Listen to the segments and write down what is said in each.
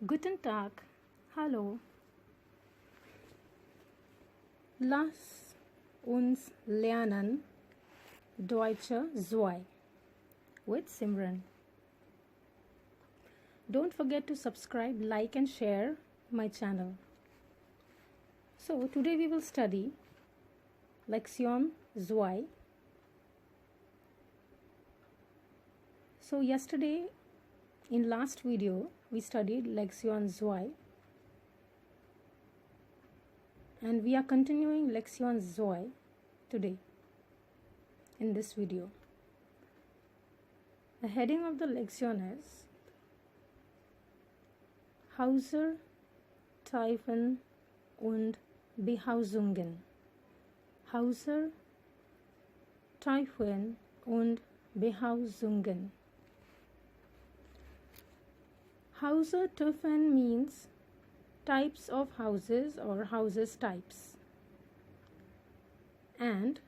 Guten Tag, hallo. Lass uns lernen Deutsche 2 with Simran. Don't forget to subscribe, like and share my channel. So today we will study Lektion 2. So yesterday in last video we studied Lektion 2 and we are continuing Lektion 2 today in this video. The heading of the Lektion is Hauser, Tiefen und Behausungen. Hauser, Tiefen und Behausungen. Hauser Tiefen means types of houses or houses types, and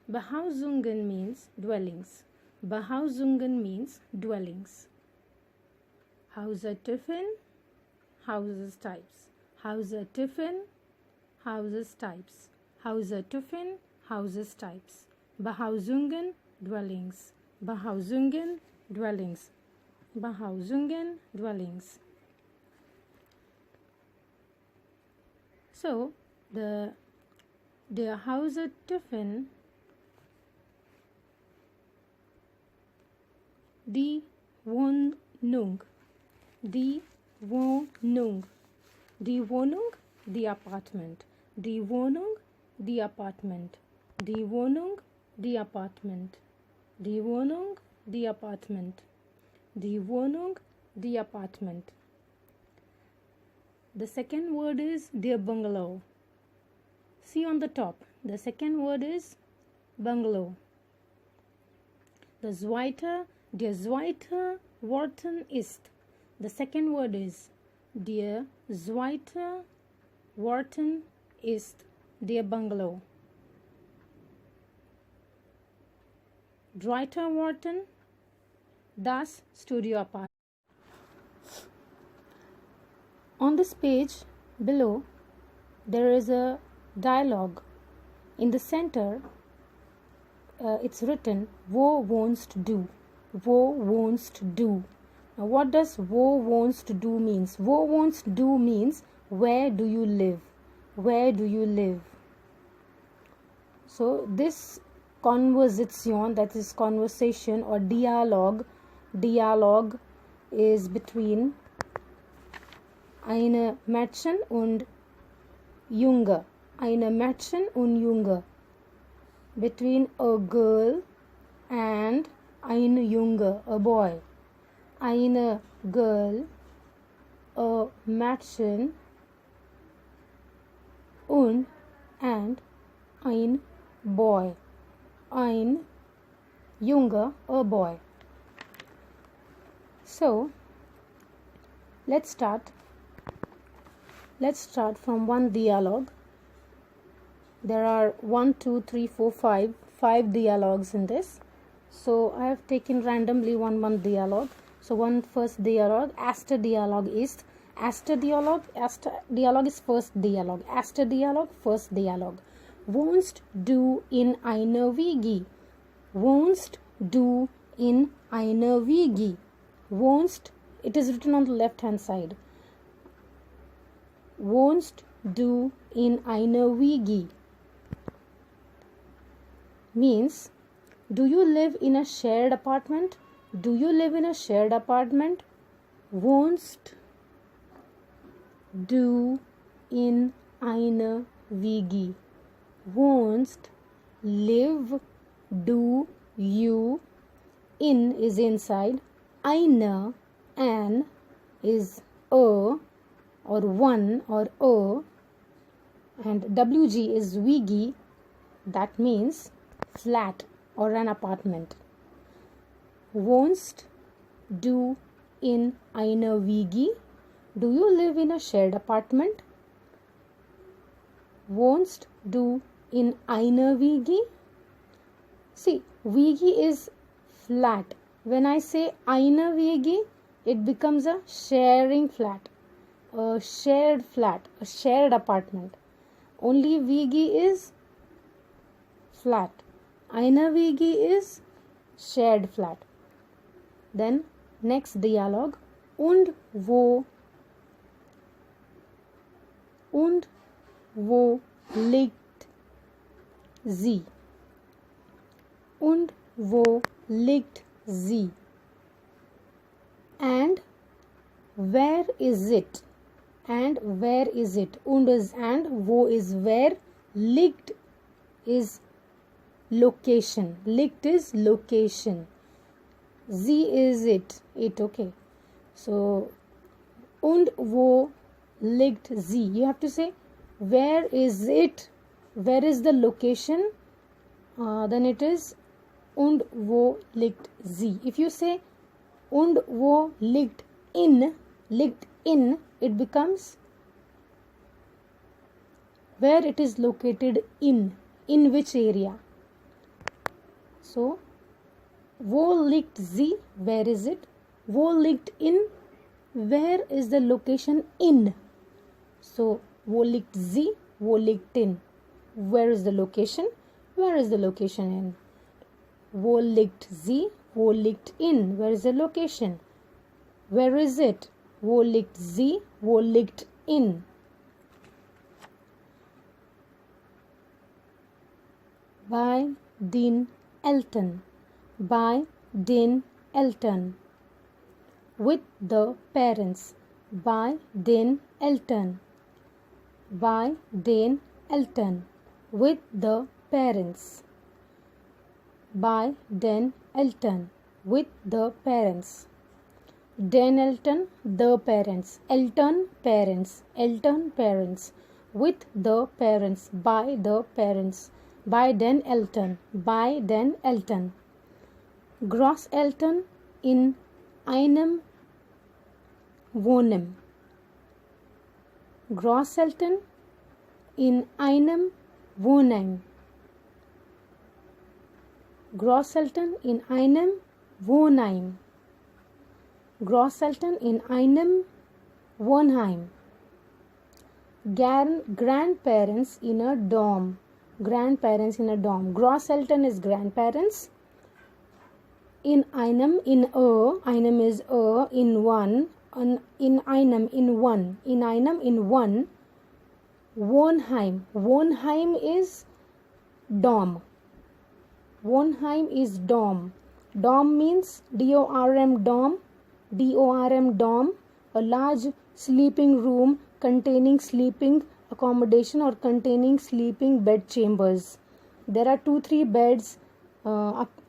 Behausungen means dwellings. Behausungen means dwellings. Hauser Tiefen, houses types. Hauser Tiefen, houses types. Hauser Tiefen, houses types. Behausungen, dwellings. Behausungen, dwellings. Behausungen, dwellings. So the Hauser Tiefen, die Wohnung, die Wohnung, die Wohnung, the apartment, die Wohnung, the apartment, die Wohnung, the apartment, die Wohnung, the apartment, die Wohnung, the apartment. The second word is der bungalow. See on the top, the second word is bungalow. Der zweite Worten ist. The second word is der zweite Worten ist der bungalow. Dritter Worten, das studio apartment. On this page below, there is a dialogue. In the center, it's written, Wo wohnst du? Wo wohnst du? Now, what does wo wohnst du means? Wo wohnst du means, where do you live? Where do you live? So, this conversation, that is conversation or dialogue is between eine Mädchen und Junge. Eine Mädchen und Junge. Between a girl and ein Junge, a boy. Eine girl, a Mädchen und and ein boy. Ein Junge, a boy. So, let's start from one dialogue. There are 5 dialogues in this. So I have taken randomly one dialogue. So first dialogue, erster Dialog ist. Erster Dialog is first dialogue. Erster Dialog, first dialogue. Wohnst du in einer WG? Wohnst du in einer WG? Wohnst, it is written on the left hand side. Wohnst du in einer WG? Means, do you live in a shared apartment? Do you live in a shared apartment? Wohnst du in einer WG? Wohnst, live, do, you, in is inside, eine, an is a or one or a, and WG is WG, that means flat or an apartment. Wohnst du in einer WG? Do you live in a shared apartment? Wohnst du in einer WG? See, WG is flat. When I say eine WG, it becomes a sharing flat. a shared flat, a shared apartment. Only WG is flat. Eine WG is shared flat. Then next dialogue. Und wo liegt sie? Und wo liegt sie? And where is it? And where is it? Und is and, wo is where, liegt is location. Liegt is location. Sie is it. It, okay. So, und wo liegt sie? You have to say, where is it? Where is the location? Then it is, und wo liegt sie? If you say, und wo liegt in, it becomes where it is located in which area. So, wo liegt sie? Where is it? Wo liegt in? Where is the location in? So, wo liegt sie? Wo liegt in? Where is the location? Where is the location in? Wo liegt sie? Wo liegt in? Where is the location? Where is it? Wo liegt sie? Wo liegt in? Bei den Eltern. Bei den Eltern. With the parents. Bei den Eltern. Bei den Eltern. With the parents. Bei den Eltern. With the parents. Den Eltern, the parents. Eltern, parents. Eltern, parents. With the parents. By the parents. By den Eltern. By den Eltern. Großeltern in einem Wohnen. Großeltern in einem Wohnheim. Großeltern in einem Wohnheim. Großeltern in einem Wohnheim. Grandparents in a dorm. Grandparents in a dorm. Großeltern is grandparents. In einem, in a, einem is a, in one, in einem, in one, in einem, in one. Wohnheim. Wohnheim is dorm. Wohnheim is dorm. Dorm means D-O-R-M, dorm. D-O-R-M, dorm. A large sleeping room containing sleeping accommodation or containing sleeping bed chambers. There are 2-3 beds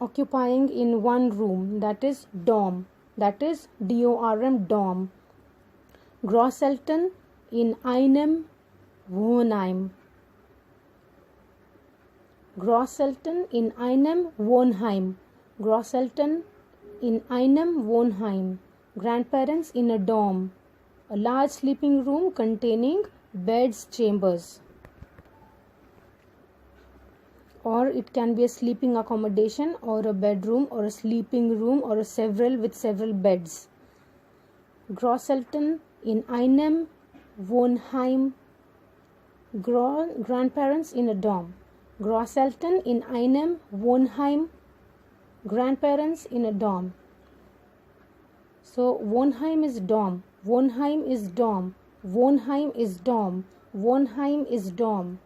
occupying in one room. That is dorm. That is D-O-R-M, dorm. Großeltern in einem Wohnheim. Großeltern in einem Wohnheim. Großeltern in einem Wohnheim. Grandparents in a dorm. A large sleeping room containing beds, chambers. Or it can be a sleeping accommodation or a bedroom or a sleeping room or a several beds. Großeltern in einem Wohnheim. Grandparents in a dorm. Großeltern in einem Wohnheim. Grandparents in a dorm. So Wohnheim is dorm. Wohnheim is dorm. Wohnheim is dorm. Wohnheim is dorm.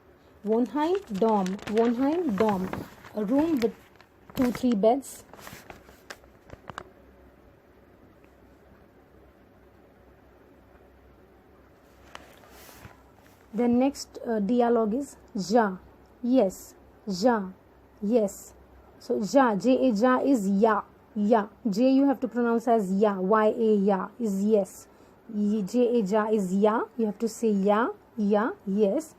Wohnheim, dorm. Wohnheim, dorm. A room with 2-3 beds. The next dialogue is ja. Yes. Ja. Yes. So ja, J-A, ja is ya. Ya. J you have to pronounce as ya. Y-A, ya is yes. J-A, ja is ya. You have to say ya. Ya. Yes.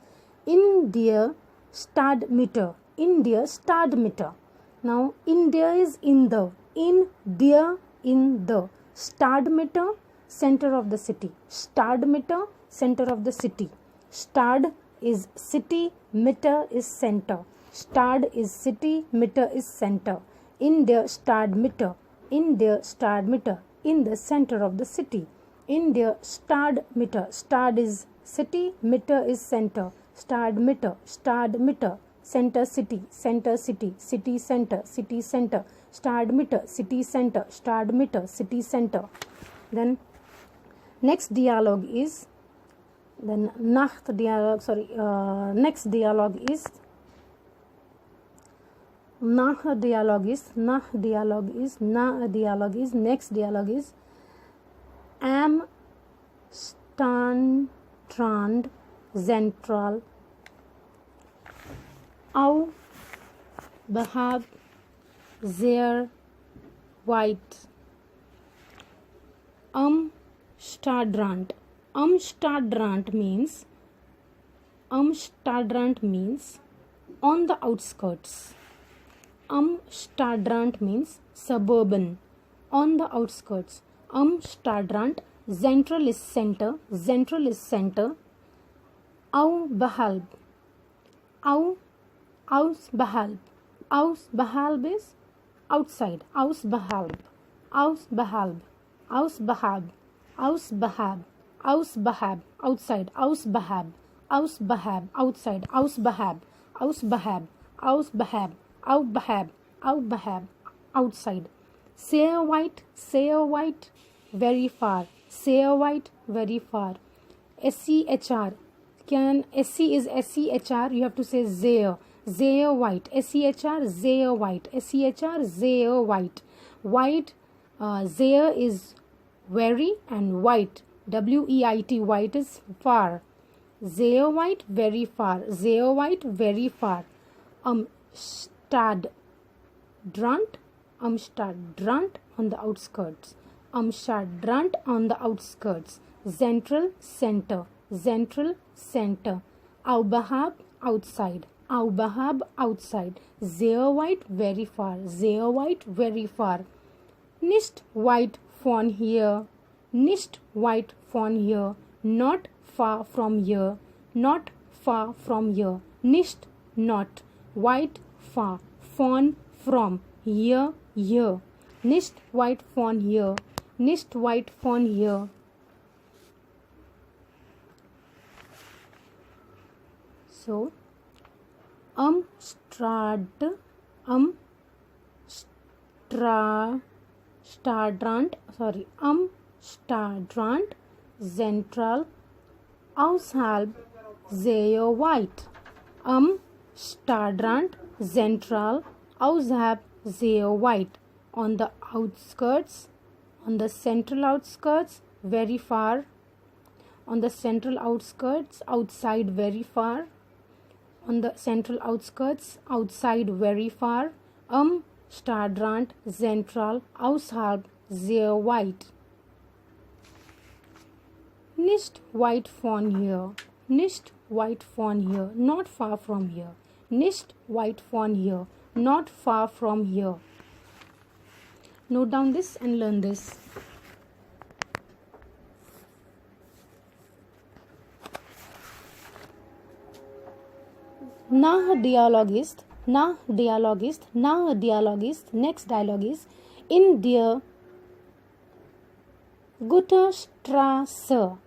In der Stadtmitte. In der Stadtmitte. Now, in der is in the. In der, in the. Stadtmitte, center of the city. Stadtmitte, center of the city. Stad is city, Mitte is center. Stad is city, Mitte is center. In der Stadtmitte. In der Stadtmitte. In the center of the city. India Stad meter. Stad is city, meter is center. Stad meter, center city, center city, city center, city center. Stad meter, city center, stad meter, city center. Then next dialogue is next dialogue is next dialogue is am stand central au behab sehr white stadrand means on the outskirts. Stadrand means suburban, on the outskirts. Stadrand, central is center, Au behalb, aus behalb is outside, aus behalb, outside, aus behab, outside, outside. Say a white, very far. Say a white, very far. SCHR. SC is SCHR. You have to say Zaire. Zaire white. SCHR, Zaire white. SCHR, Zaire white. White, Zaire is very, and white. WEIT, white is far. Zaire white, very far. Zaire white, very far. Stadrand on the outskirts. Stadrand on the outskirts. Central center. Au behab, outside. Sehr white, very far. Nicht weit von hier. Nicht not far from here. Nicht, not. Weit, far. Von, from. Here. Nicht weit von hier. So, Stadrand, Central, außerhalb, sehr weit. Stadrand, Central, außerhalb, sehr weit. On the outskirts, on the central outskirts, very far. On the central outskirts, outside, very far. On the central outskirts, outside, very far. Stadrand, Central, außerhalb, sehr weit. Nicht weit von hier. Not far from here. Nicht weit von hier. Not far from here. Note down this and learn this. Next dialogue is in der Gutterstraße.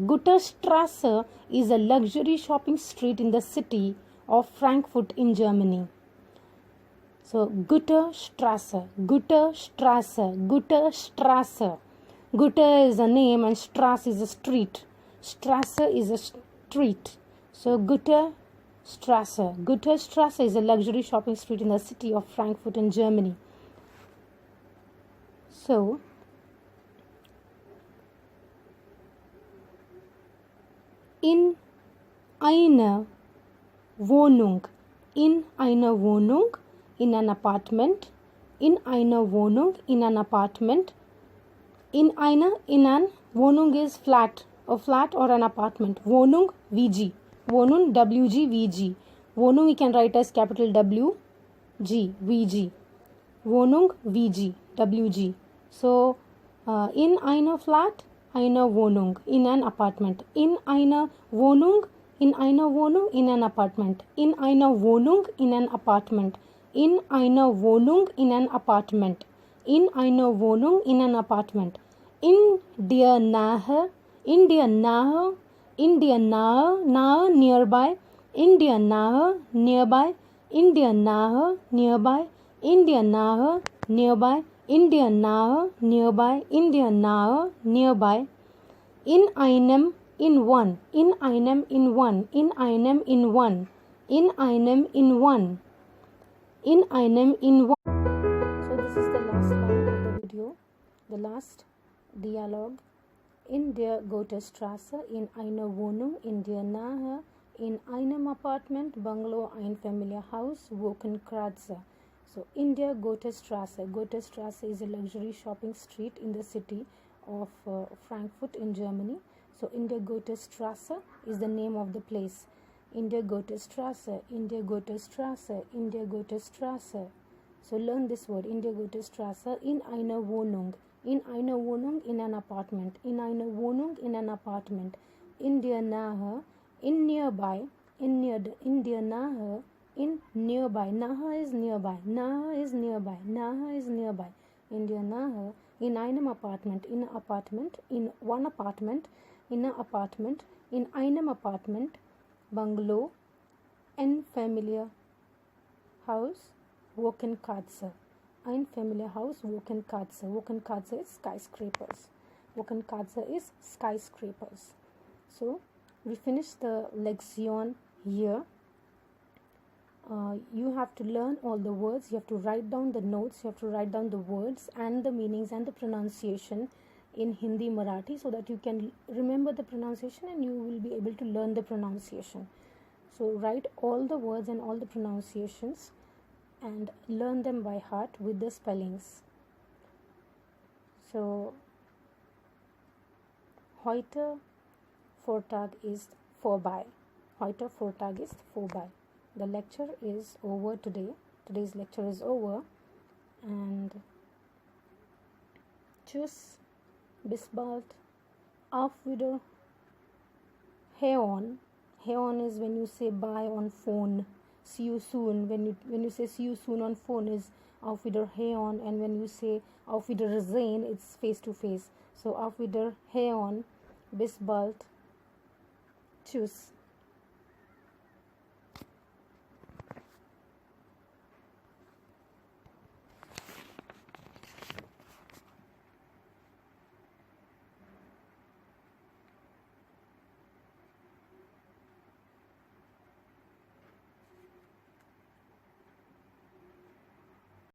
Gutterstraße is a luxury shopping street in the city of Frankfurt in Germany. So Gutterstraße. Gutter is a name and Straße is a street. Straße is a street. So Gutterstraße. Gutterstraße is a luxury shopping street in the city of Frankfurt in Germany. So in einer Wohnung, in an apartment, in an Wohnung is flat, a flat or an apartment. Wohnung, VG. Wohnung, WG, VG. Wohnung we can write as capital W, G, VG. Wohnung, VG, WG. So, in einer Flat, einer Wohnung, in an apartment. In einer Wohnung, in an apartment. In einer Wohnung, in an apartment. In einer Wohnung, in an apartment. In der Nähe, in der Nähe, in der Nähe, nahe, nearby. In der Nähe, nearby. In der Nähe, nearby. In der Nähe, nearby. In der Nähe, nearby. In der Nähe, nearby. In einem, in one. In einem, in one. In einem, in one. In einem, in one. In einem, in one. So this is the last line of the video, the last dialogue. In der Goethestraße, in einer Wohnung, in der Nähe, in einem Apartment, Bungalow, Einfamilienhaus, Wokenkratzer. So in der Goethestraße. Goethestraße is a luxury shopping street in the city of Frankfurt in Germany. So in der Goethestraße is the name of the place. In der Goethestraße, in der Goethestraße, in der Goethestraße. So learn this word, in der Goethestraße, in einer Wohnung. In einer Wohnung, in an apartment. In einer Wohnung, in an apartment. In der Nähe, in nearby. In der Nähe, in nearby. Nahe is nearby. Nahe is nearby. Nahe is nearby. In der Nähe, in einem apartment. In an apartment. In one apartment. In an apartment. In einem apartment. Bungalow. Einfamilienhaus. Wokenkratzer. Einfamilienhaus, Wokenkratzer. Wokenkratzer is skyscrapers. Wokenkratzer is skyscrapers. So we finish the lection here. You have to learn all the words. You have to write down the notes. You have to write down the words and the meanings and the pronunciation in Hindi, Marathi, so that you can remember the pronunciation and you will be able to learn the pronunciation. So write all the words and all the pronunciations and learn them by heart with the spellings. So heute Vortag ist vorbei. Heute Vortag ist vorbei. The lecture is over today. Today's lecture is over. And tschüss, bis bald, auf wieder, heon. Heon is when you say bye on phone. See you soon. When you say see you soon on phone is auf Wiedersehen, and when you say auf Wiedersehen, it's face to face. So auf Wiedersehen, bis bald, tschüss.